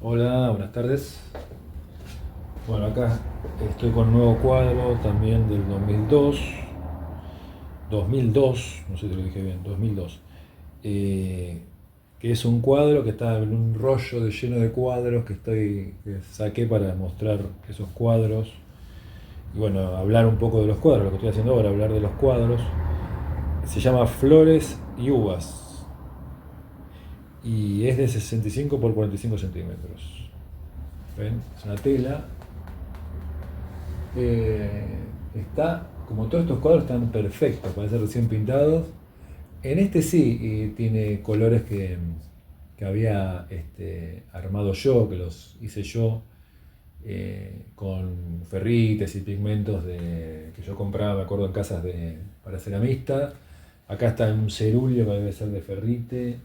Hola, buenas tardes. Bueno, acá estoy con un nuevo cuadro también del 2002, no sé si lo dije bien, 2002, eh, que es un cuadro que está en un rollo lleno de cuadros que saqué para mostrar esos cuadros y bueno, hablar un poco de los cuadros, lo que estoy haciendo ahora, hablar de los cuadros. Se llama Flores y Uvas y es de 65 por 45 centímetros. ¿Ven? Es una tela. Está, como todos estos cuadros están perfectos para ser recién pintados. En este sí, y tiene colores que había armado yo, que los hice yo, con ferrites y pigmentos que yo compraba, me acuerdo, en casas para ceramista. Acá está un cerulio que debe ser de ferrite.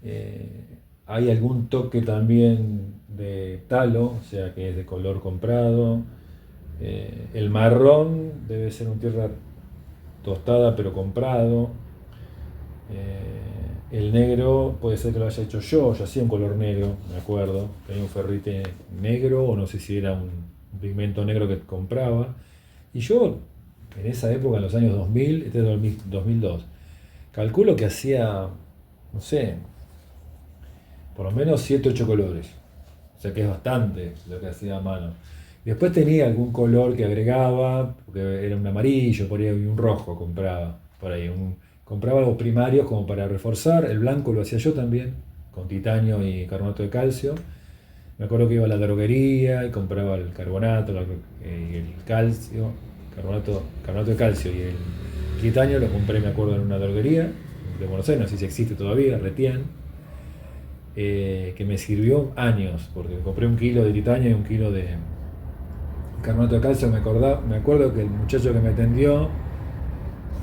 Eh, Hay algún toque también de talo, o sea que es de color comprado. El marrón debe ser un tierra tostada pero comprado. El negro puede ser que lo haya hecho yo hacía un color negro, me acuerdo. Tenía un ferrite negro o no sé si era un pigmento negro que compraba. Y yo en esa época, en los años 2000, este es 2002, calculo que hacía, no sé, por lo menos 7 8 colores. O sea que es bastante lo que hacía a mano. Y después tenía algún color que agregaba, porque era un amarillo, por ahí un rojo compraba. Por ahí compraba algo primarios como para reforzar. El blanco lo hacía yo también, con titanio y carbonato de calcio. Me acuerdo que iba a la droguería y compraba el carbonato y el calcio, carbonato de calcio y el titanio lo compré, me acuerdo, en una droguería de Buenos Aires, no sé si existe todavía, Retién, que me sirvió años, porque compré un kilo de titanio y un kilo de carbonato de calcio. Me acuerdo que el muchacho que me atendió,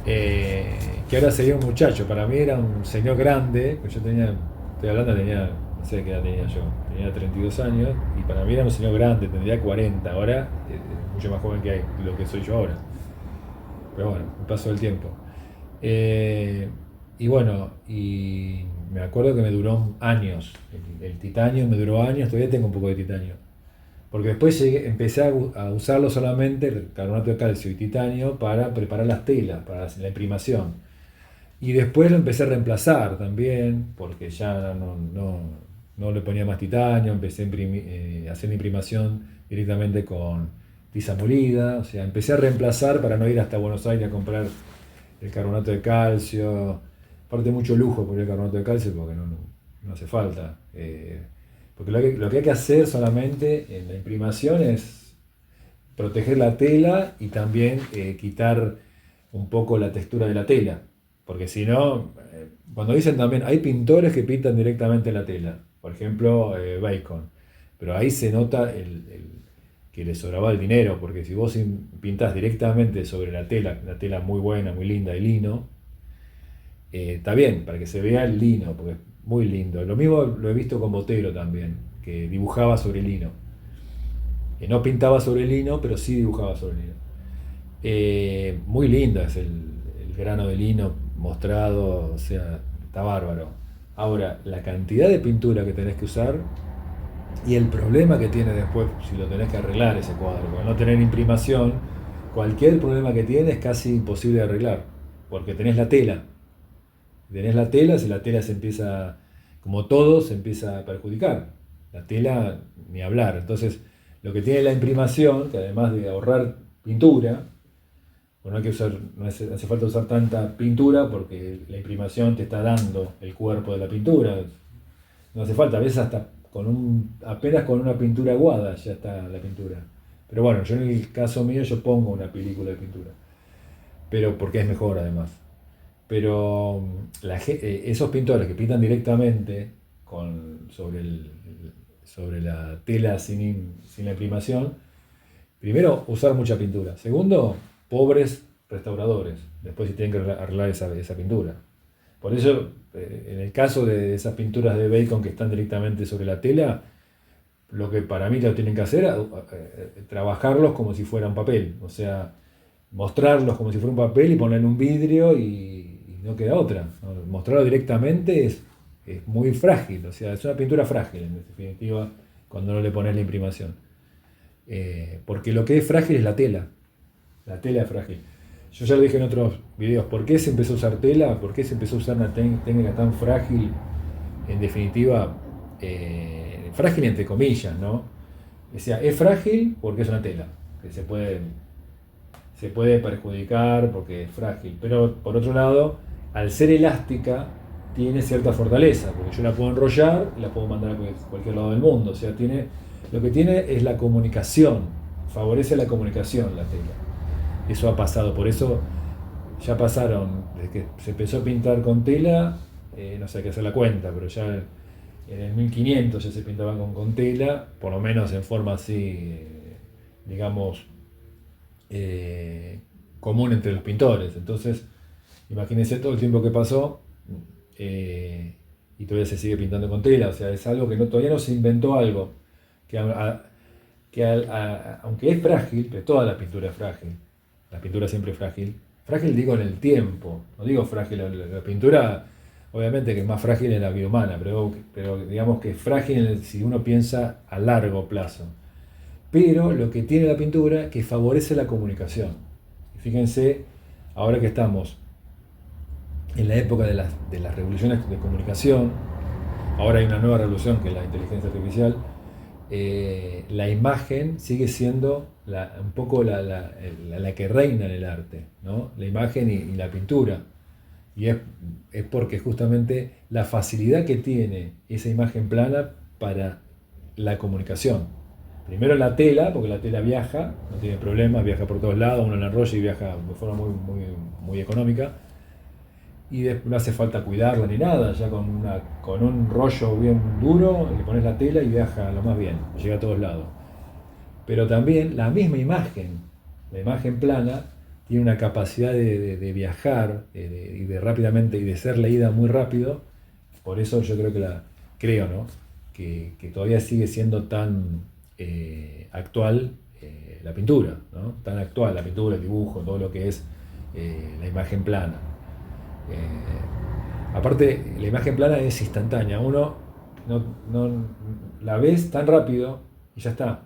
que ahora sería un muchacho, para mí era un señor grande, que yo tenía, estoy hablando, tenía, no sé qué edad tenía yo, tenía 32 años, y para mí era un señor grande, tendría 40, ahora mucho más joven que lo que soy yo ahora. Pero bueno, el paso del tiempo. Eh, y bueno, y me acuerdo que me duró años. El titanio me duró años, todavía tengo un poco de titanio. Porque después empecé a usarlo solamente, el carbonato de calcio y titanio, para preparar las telas, para la imprimación. Y después lo empecé a reemplazar también, porque ya no le ponía más titanio, empecé a hacer la imprimación directamente con tiza molida, o sea, empecé a reemplazar para no ir hasta Buenos Aires a comprar el carbonato de calcio. Aparte mucho lujo por el carbonato de calcio porque no hace falta. Porque lo que hay que hacer solamente en la imprimación es proteger la tela y también quitar un poco la textura de la tela. Porque si no, cuando dicen también, hay pintores que pintan directamente la tela. Por ejemplo, Bacon. Pero ahí se nota que le sobraba el dinero, porque si vos pintás directamente sobre la tela muy buena, muy linda de lino, está bien, para que se vea el lino, porque es muy lindo. Lo mismo lo he visto con Botero también, que dibujaba sobre el lino. No pintaba sobre el lino, pero sí dibujaba sobre el lino. Muy linda es el grano de lino mostrado, o sea, está bárbaro. Ahora, la cantidad de pintura que tenés que usar y el problema que tiene después si lo tenés que arreglar ese cuadro, porque no tener imprimación, cualquier problema que tiene es casi imposible de arreglar, porque tenés la tela. Tenés la tela, si la tela se empieza, como todo, se empieza a perjudicar. La tela, ni hablar. Entonces, lo que tiene la imprimación, que además de ahorrar pintura, pues no hay que usar, hace falta usar tanta pintura porque la imprimación te está dando el cuerpo de la pintura. No hace falta, a veces hasta apenas con una pintura aguada ya está la pintura. Pero bueno, yo en el caso mío yo pongo una película de pintura, pero porque es mejor además. Pero esos pintores que pintan directamente sobre la tela sin la imprimación, primero, usar mucha pintura. Segundo, pobres restauradores. Después si tienen que arreglar esa pintura. Por eso, en el caso de esas pinturas de Bacon que están directamente sobre la tela, lo que para mí lo tienen que hacer es trabajarlos como si fueran papel. O sea, mostrarlos como si fuera un papel y poner un vidrio y no queda otra, ¿no? Mostrarlo directamente es es muy frágil, o sea, es una pintura frágil en definitiva cuando no le pones la imprimación. Porque lo que es frágil es la tela es frágil. Yo ya lo dije en otros videos, ¿por qué se empezó a usar tela? ¿Por qué se empezó a usar una técnica tan frágil? En definitiva, frágil entre comillas, ¿no? O sea, es frágil porque es una tela, que se puede perjudicar porque es frágil, pero por otro lado, al ser elástica, tiene cierta fortaleza, porque yo la puedo enrollar y la puedo mandar a cualquier lado del mundo, o sea, lo que tiene es la comunicación, favorece la comunicación la tela. Eso ha pasado, por eso ya pasaron, desde que se empezó a pintar con tela, no sé, hay que hacer la cuenta, pero ya en el 1500 ya se pintaban con tela, por lo menos en forma así, digamos, común entre los pintores. Entonces, imagínense todo el tiempo que pasó y todavía se sigue pintando con tela, o sea, es algo que todavía no se inventó algo, aunque es frágil, pero toda la pintura es frágil, la pintura siempre es frágil. Frágil digo en el tiempo, no digo frágil, la pintura obviamente que es más frágil en la vida humana, pero digamos que es frágil si uno piensa a largo plazo. Pero lo que tiene la pintura es que favorece la comunicación. Y fíjense, ahora que estamos en la época de las revoluciones de comunicación, ahora hay una nueva revolución que es la inteligencia artificial, la imagen sigue siendo un poco la que reina en el arte, ¿no? La imagen y la pintura. Y es porque justamente la facilidad que tiene esa imagen plana para la comunicación. Primero la tela, porque la tela viaja, no tiene problema, viaja por todos lados, uno la enrolla y viaja de forma muy económica. Y después no hace falta cuidarla ni nada, ya con un rollo bien duro le pones la tela y viaja lo más bien, llega a todos lados. Pero también la misma imagen, la imagen plana, tiene una capacidad de viajar y de rápidamente y de ser leída muy rápido. Por eso yo creo, ¿no? que todavía sigue siendo tan actual la pintura, ¿no? Tan actual la pintura, el dibujo, todo lo que es la imagen plana. Aparte, la imagen plana es instantánea, uno no la ves tan rápido y ya está.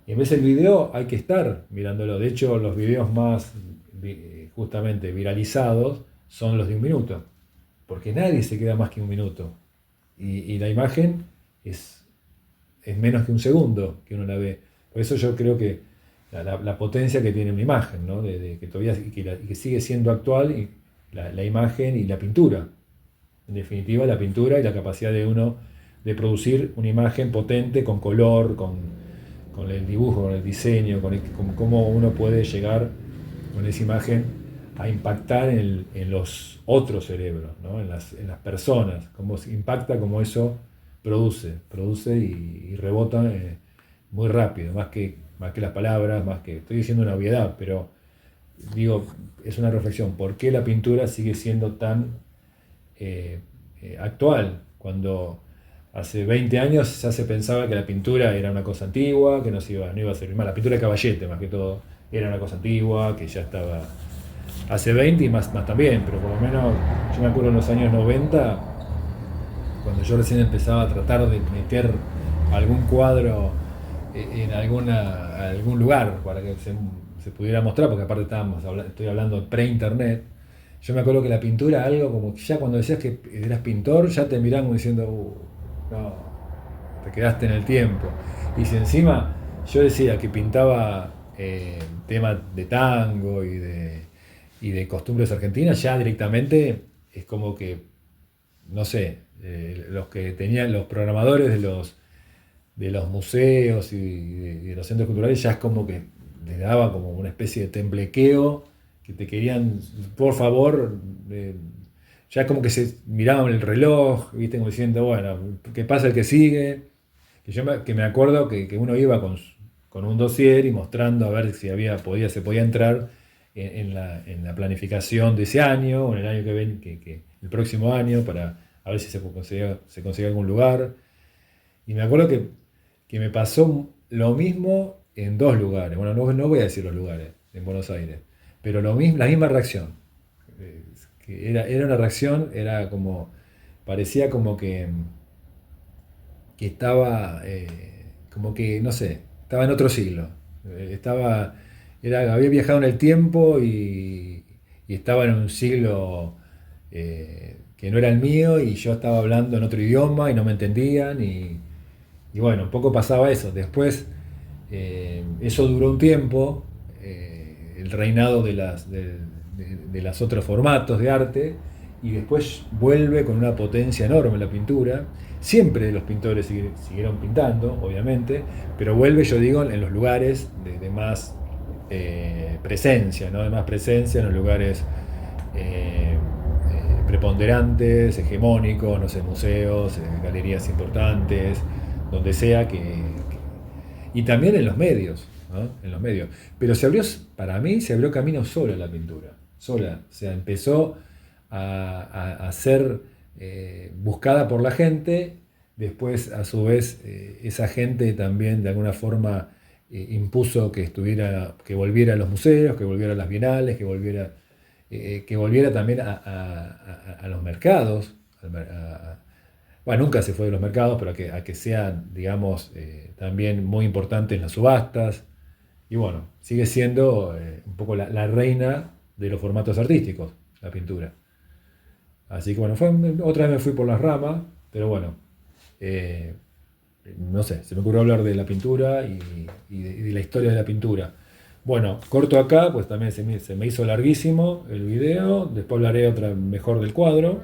Y en vez del video hay que estar mirándolo. De hecho, los videos más justamente viralizados son los de 1 minuto, porque nadie se queda más que 1 minuto. Y la imagen es menos que 1 segundo que uno la ve. Por eso yo creo que la potencia que tiene una imagen, ¿no? Que todavía que sigue siendo actual y la imagen y la pintura. En definitiva, la pintura y la capacidad de uno de producir una imagen potente con color, con el dibujo, con el diseño, con cómo uno puede llegar con esa imagen a impactar en los otros cerebros, ¿no? en las personas, cómo impacta, cómo eso produce y rebota muy rápido, más que las palabras, estoy diciendo una obviedad, pero digo, es una reflexión, ¿por qué la pintura sigue siendo tan actual? Cuando hace 20 años ya se pensaba que la pintura era una cosa antigua, que no iba a servir más. La pintura de Caballete, más que todo, era una cosa antigua, que ya estaba hace 20 y más también, pero por lo menos yo me acuerdo en los años 90, cuando yo recién empezaba a tratar de meter algún cuadro en algún lugar para que se pudiera mostrar, porque aparte estoy hablando pre-internet. Yo me acuerdo que la pintura, algo como que ya cuando decías que eras pintor, ya te miraban como diciendo, no, te quedaste en el tiempo. Y si encima yo decía que pintaba temas de tango y de costumbres argentinas, ya directamente es como que, no sé, los que tenían los programadores de los museos y de los centros culturales, ya es como que les daba como una especie de temblequeo, que te querían, por favor, ya como que se miraban el reloj, ¿viste? Como diciendo, bueno, ¿qué pasa el que sigue? Que me acuerdo que uno iba con un dossier y mostrando a ver si se podía entrar en la planificación de ese año, o en el año el próximo año, para a ver si se conseguía algún lugar. Y me acuerdo que me pasó lo mismo en 2 lugares. Bueno, no voy a decir los lugares, en Buenos Aires, pero la misma reacción. Que era una reacción, era como parecía que estaba, como que, no sé, estaba en otro siglo. Estaba, había viajado en el tiempo y estaba en un siglo que no era el mío y yo estaba hablando en otro idioma y no me entendían y bueno, un poco pasaba eso. Después, eso duró un tiempo, el reinado de los otros formatos de arte, y después vuelve con una potencia enorme la pintura. Siempre los pintores siguieron pintando, obviamente, pero vuelve, yo digo, en los lugares de más presencia, ¿no? De más presencia en los lugares preponderantes, hegemónicos, no sé, museos, galerías importantes, donde sea y también en los medios, ¿no? En los medios. Pero para mí se abrió camino sola la pintura, sola. O sea, empezó a ser buscada por la gente, después a su vez esa gente también de alguna forma impuso que volviera a los museos, que volviera a las bienales, que volviera también a los mercados, bueno, nunca se fue de los mercados, pero a que sean, digamos, también muy importantes en las subastas. Y bueno, sigue siendo un poco la reina de los formatos artísticos, la pintura. Así que bueno, otra vez me fui por las ramas, pero bueno, eh, no sé, se me ocurrió hablar de la pintura y de la historia de la pintura. Bueno, corto acá, pues también se me hizo larguísimo el video, después hablaré mejor del cuadro.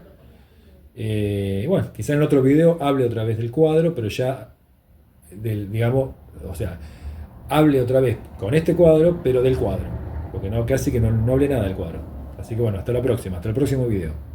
Bueno, quizá en otro video hable otra vez del cuadro, pero ya digamos, o sea, hable otra vez con este cuadro, pero del cuadro, porque no, casi que no hablé nada del cuadro. Así que bueno, hasta la próxima, hasta el próximo video.